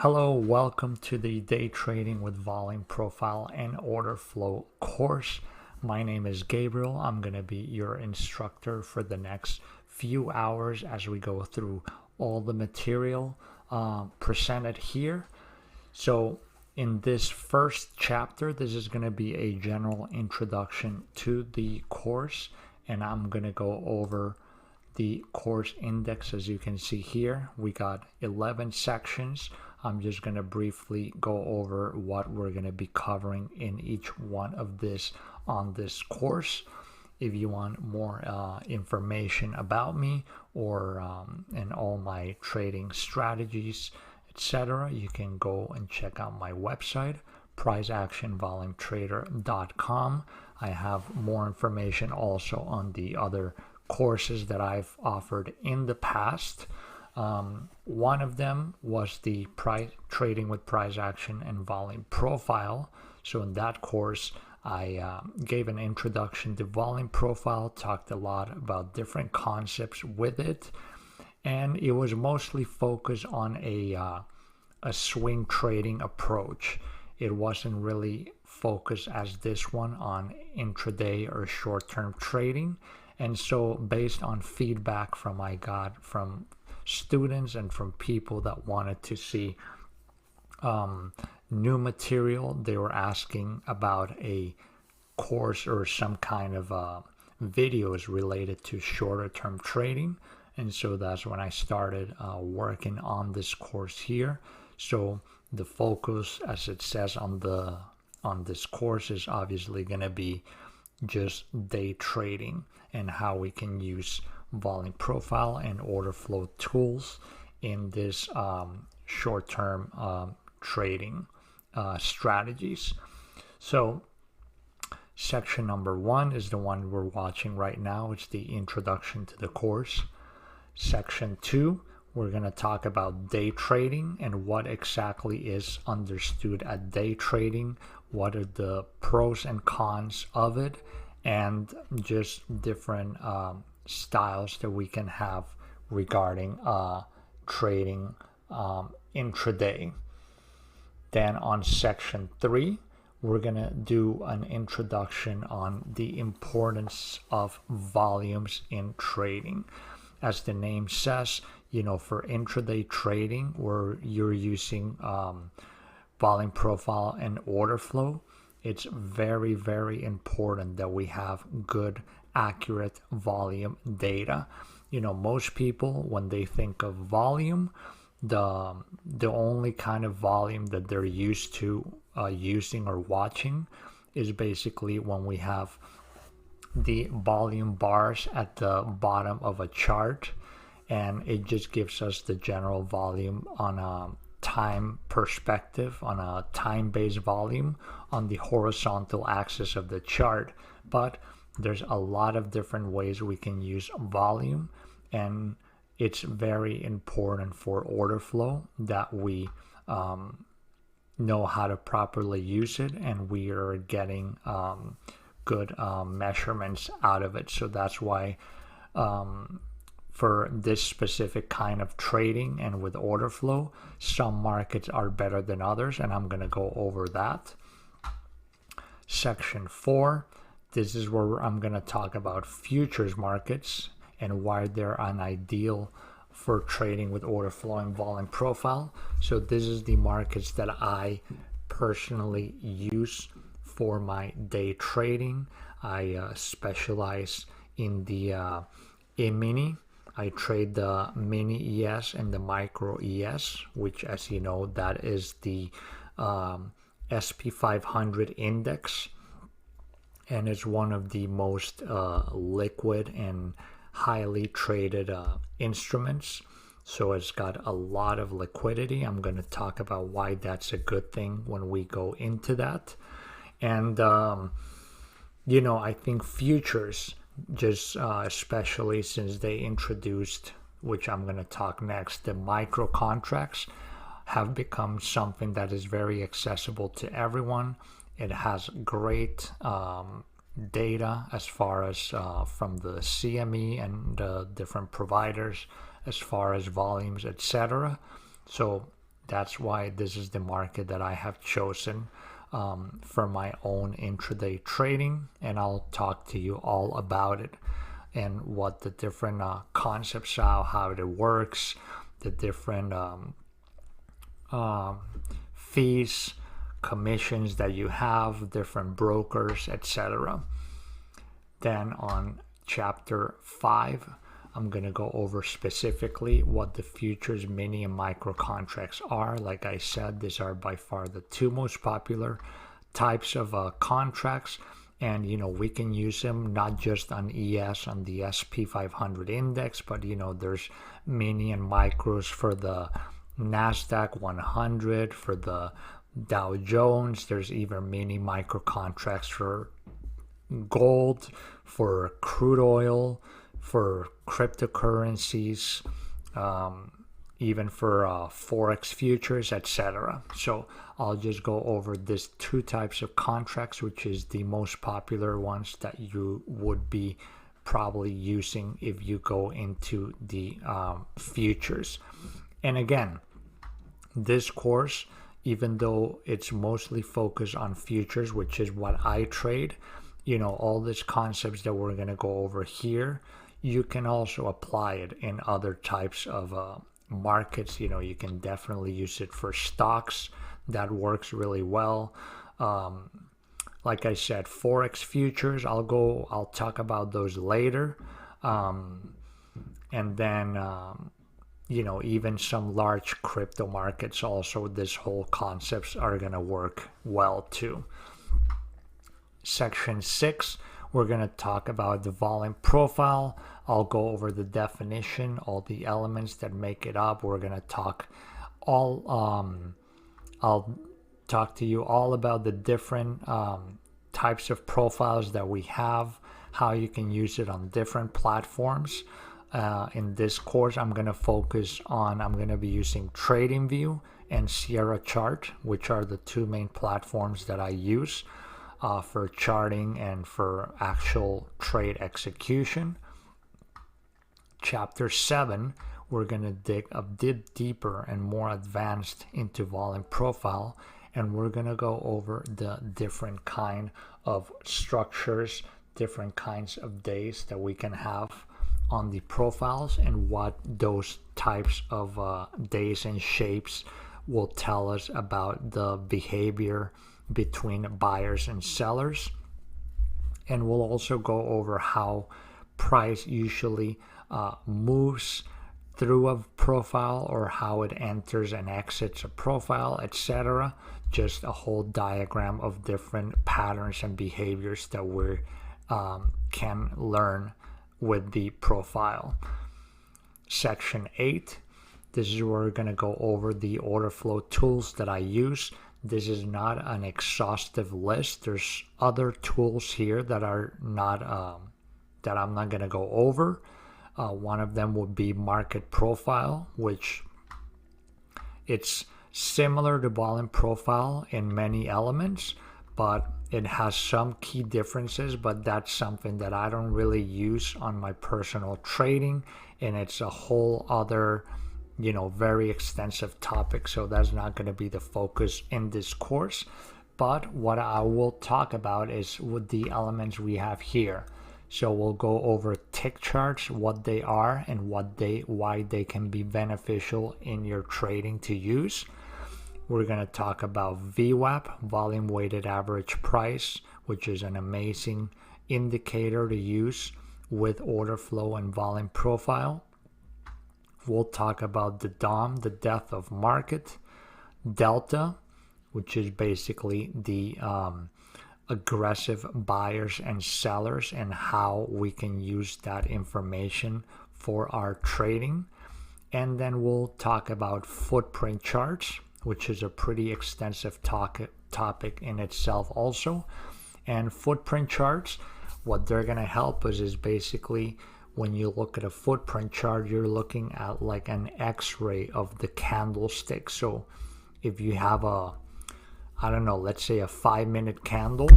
Hello, welcome to the Day Trading with Volume Profile and Order Flow course. My name is Gabriel. I'm going to be your instructor for the next few hours as we go through all the material presented here. So in this first chapter, this is going to be a general introduction to the course, and I'm going to go over the course index. As you can see here, we got 11 sections. I'm just going to briefly go over what we're going to be covering in each one of this on this course. If you want more information about me or and all my trading strategies, etc., you can go and check out my website, priceactionvolumetrader.com. I have more information also on the other courses that I've offered in the past. One of them was the trading with price action and volume profile. So in that course, I gave an introduction to volume profile, talked a lot about different concepts with it, and it was mostly focused on a swing trading approach. It wasn't really focused as this one on intraday or short-term trading. And so based on feedback I got from students and from people that wanted to see new material, they were asking about a course or some kind of videos related to shorter term trading. And so that's when I started working on this course here. So the focus, as it says on this course, is obviously going to be just day trading and how we can use volume profile and order flow tools in this short-term trading strategies. So section number 1 is the one we're watching right now. It's the introduction to the course. Section 2, we're going to talk about day trading and what exactly is understood at day trading, what are the pros and cons of it, and just different styles that we can have regarding trading intraday. Then on section 3, we're going to do an introduction on the importance of volumes in trading. As the name says, for intraday trading, where you're using volume profile and order flow, it's very, very important that we have good, accurate volume data. Most people, when they think of volume, the only kind of volume that they're used to using or watching is basically when we have the volume bars at the bottom of a chart, and it just gives us the general volume on a time perspective, on a time-based volume on the horizontal axis of the chart. But there's a lot of different ways we can use volume, and it's very important for order flow that we know how to properly use it, and we are getting good measurements out of it. So that's why for this specific kind of trading and with order flow, some markets are better than others, and I'm going to go over that. Section 4, this is where I'm going to talk about futures markets and why they're an ideal for trading with order flow and volume profile. So this is the markets that I personally use for my day trading. I specialize in the E-mini. I trade the mini ES and the micro ES, which, as you know, that is the SP500 index, and it's one of the most liquid and highly traded instruments. So it's got a lot of liquidity. I'm going to talk about why that's a good thing when we go into that. And I think futures, just especially since they introduced, which I'm going to talk next, the micro contracts, have become something that is very accessible to everyone. It has great data as far as from the CME and different providers as far as volumes, etc. So That's why this is the market that I have chosen for my own intraday trading, and I'll talk to you all about it and what the different concepts are, how it works, the different fees, commissions that you have, different brokers, etc. Then on chapter 5, I'm going to go over specifically what the futures, mini, and micro contracts are. Like I said, these are by far the two most popular types of contracts. And, we can use them not just on ES, on the SP 500 index, but, there's mini and micros for the NASDAQ 100, for the Dow Jones. There's even mini micro contracts for gold, for crude oil, for cryptocurrencies, even for forex futures, etc. So I'll just go over these two types of contracts, which is the most popular ones that you would be probably using if you go into the futures. And again, this course, even though it's mostly focused on futures, which is what I trade, all these concepts that we're going to go over here, you can also apply it in other types of markets. You can definitely use it for stocks. That works really well. Like I said, forex futures, I'll talk about those later. And then even some large crypto markets also, this whole concepts are going to work well too. Section 6, we're going to talk about the volume profile. I'll go over the definition, all the elements that make it up. We're going to talk I'll talk to you all about the different types of profiles that we have, how you can use it on different platforms. In this course, I'm going to be using TradingView and Sierra Chart, which are the two main platforms that I use for charting and for actual trade execution. Chapter 7, we're going to dig a bit deeper and more advanced into volume profile, and we're going to go over the different kind of structures, different kinds of days that we can have on the profiles, and what those types of days and shapes will tell us about the behavior between buyers and sellers. And we'll also go over how price usually moves through a profile, or how it enters and exits a profile, etc. Just a whole diagram of different patterns and behaviors that we can learn with the profile. Section 8, this is where we're going to go over the order flow tools that I use. This is not an exhaustive list. There's other tools here that are not that I'm not going to go over. One of them would be market profile, which it's similar to volume profile in many elements, but it has some key differences. But that's something that I don't really use on my personal trading, and it's a whole other very extensive topic, so that's not going to be the focus in this course. But what I will talk about is with the elements we have here. So we'll go over tick charts, what they are, and why they can be beneficial in your trading to use. We're going to talk about VWAP, volume weighted average price, which is an amazing indicator to use with order flow and volume profile. We'll talk about the DOM, the depth of market, delta, which is basically the aggressive buyers and sellers, and how we can use that information for our trading. And then we'll talk about footprint charts, which is a pretty extensive topic in itself also. And footprint charts, what they're going to help us is basically, when you look at a footprint chart, you're looking at like an x-ray of the candlestick. So if you have let's say a 5-minute candle,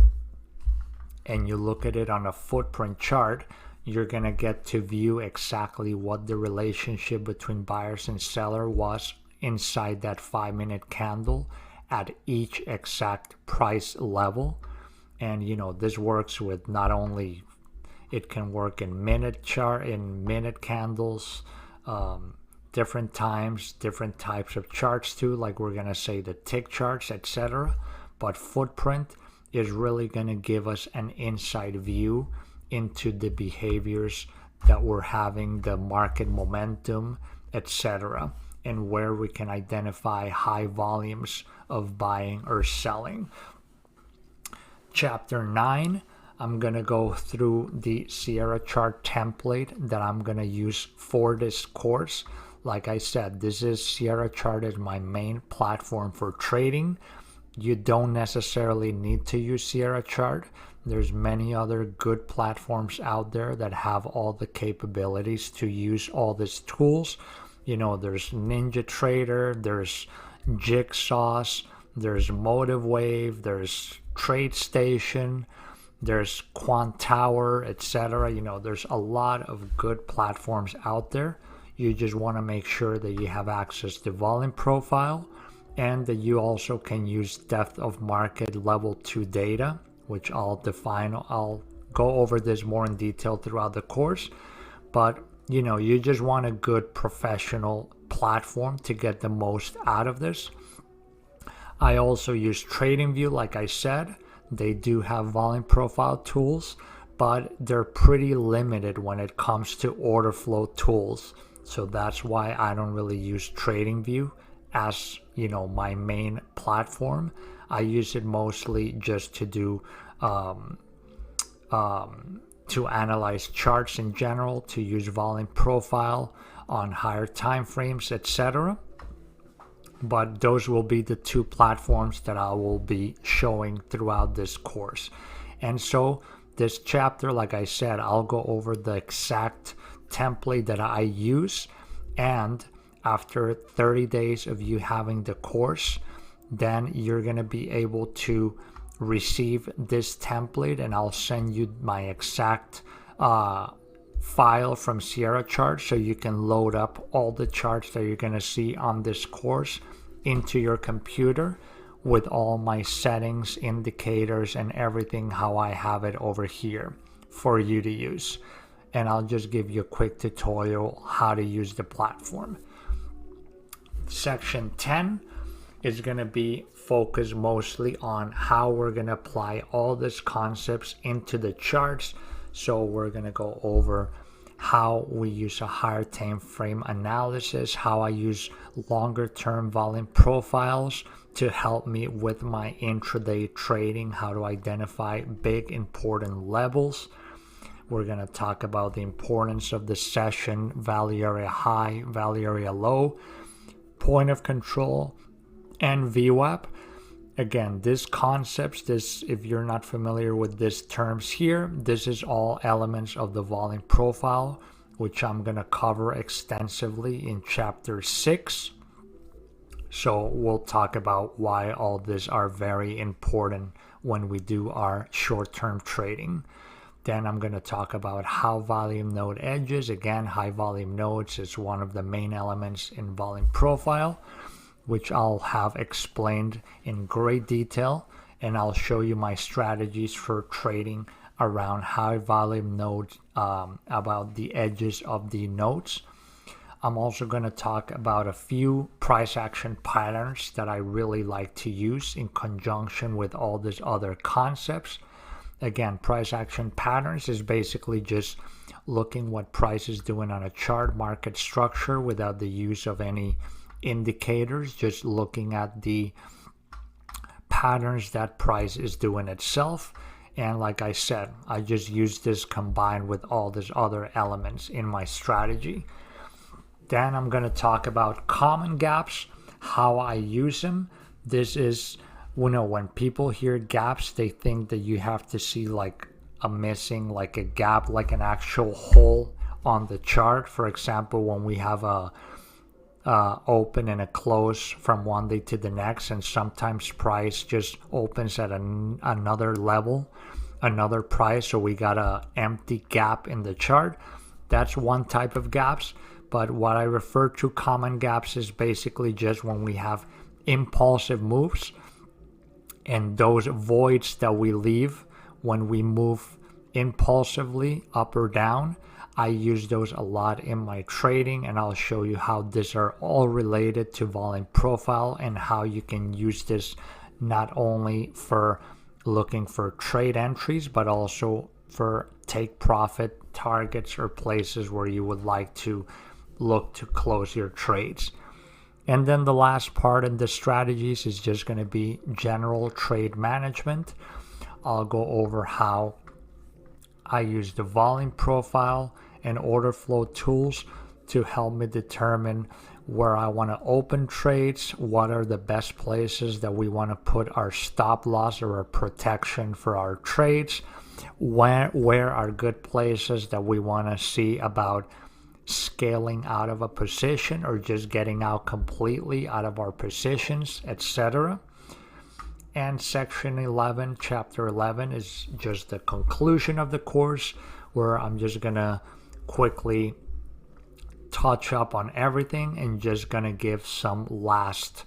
and you look at it on a footprint chart, you're going to get to view exactly what the relationship between buyers and seller was inside that 5-minute candle at each exact price level. And this works with not only, it can work in minute candles, different times, different types of charts too, like we're going to say the tick charts, etc. But footprint is really going to give us an inside view into the behaviors that we're having, the market momentum, etc., and where we can identify high volumes of buying or selling. Chapter 9, I'm going to go through the Sierra chart template that I'm going to use for this course. Like I said, this is Sierra chart is my main platform for trading. You don't necessarily need to use Sierra chart. There's many other good platforms out there that have all the capabilities to use all these tools. There's NinjaTrader, there's Jigsaws, there's MotiveWave, there's TradeStation, there's Quantower, etc. There's a lot of good platforms out there. You just want to make sure that you have access to volume profile, and that you also can use depth of market level 2 data, which I'll define. I'll go over this more in detail throughout the course. But you just want a good professional platform to get the most out of this. I also use TradingView, like I said. They do have volume profile tools, but they're pretty limited when it comes to order flow tools. So that's why I don't really use TradingView as my main platform. I use it mostly just to do to analyze charts in general, to use volume profile on higher time frames, etc. But those will be the two platforms that I will be showing throughout this course. And so this chapter, like I said, I'll go over the exact template that I use, and after 30 days of you having the course, then you're going to be able to receive this template, and I'll send you my exact file from Sierra Chart, so you can load up all the charts that you're going to see on this course into your computer with all my settings, indicators, and everything how I have it over here for you to use. And I'll just give you a quick tutorial how to use the platform. Section 10 is going to be focused mostly on how we're going to apply all these concepts into the charts. So we're going to go over how we use a higher time frame analysis, how I use longer term volume profiles to help me with my intraday trading, how to identify big important levels. We're going to talk about the importance of the session, value area high, value area low, point of control, and VWAP. Again, these concepts, if you're not familiar with these terms here, this is all elements of the volume profile, which I'm going to cover extensively in chapter 6. So we'll talk about why all these are very important when we do our short-term trading. Then I'm going to talk about how volume node edges. Again, high volume nodes is one of the main elements in volume profile, which I'll have explained in great detail, and I'll show you my strategies for trading around high volume nodes, about the edges of the nodes. I'm also going to talk about a few price action patterns that I really like to use in conjunction with all these other concepts. Again, price action patterns is basically just looking what price is doing on a chart market structure without the use of any indicators, just looking at the patterns that price is doing itself. And like I said, I just use this combined with all these other elements in my strategy. Then I'm going to talk about common gaps, how I use them. This is, when people hear gaps, they think that you have to see like a missing, like a gap, like an actual hole on the chart. For example, when we have a open and a close from one day to the next, and sometimes price just opens at another level, another price, so we got a empty gap in the chart. That's one type of gaps. but what I refer to common gaps is basically just when we have impulsive moves, and those voids that we leave when we move impulsively up or down. I use those a lot in my trading, and I'll show you how these are all related to volume profile and how you can use this not only for looking for trade entries, but also for take profit targets or places where you would like to look to close your trades. And then the last part in the strategies is just going to be general trade management. I'll go over how I use the volume profile and order flow tools to help me determine where I want to open trades, what are the best places that we want to put our stop loss or our protection for our trades, where are good places that we want to see about scaling out of a position or just getting out completely out of our positions, etc. And section 11, chapter 11 is just the conclusion of the course, where I'm just gonna quickly touch up on everything and just gonna give some last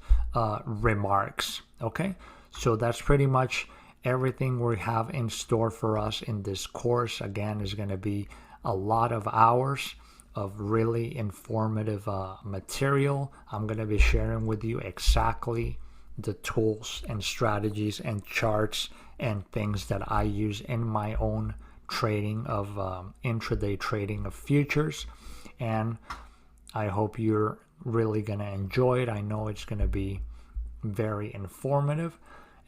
remarks. Okay, so that's pretty much everything we have in store for us in this course. Again, is going to be a lot of hours of really informative material. I'm going to be sharing with you exactly the tools and strategies and charts and things that I use in my own trading of intraday trading of futures. And I hope you're really going to enjoy it. I know it's going to be very informative.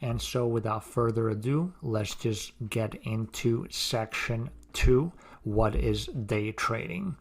And so without further ado, let's just get into section 2. What is day trading?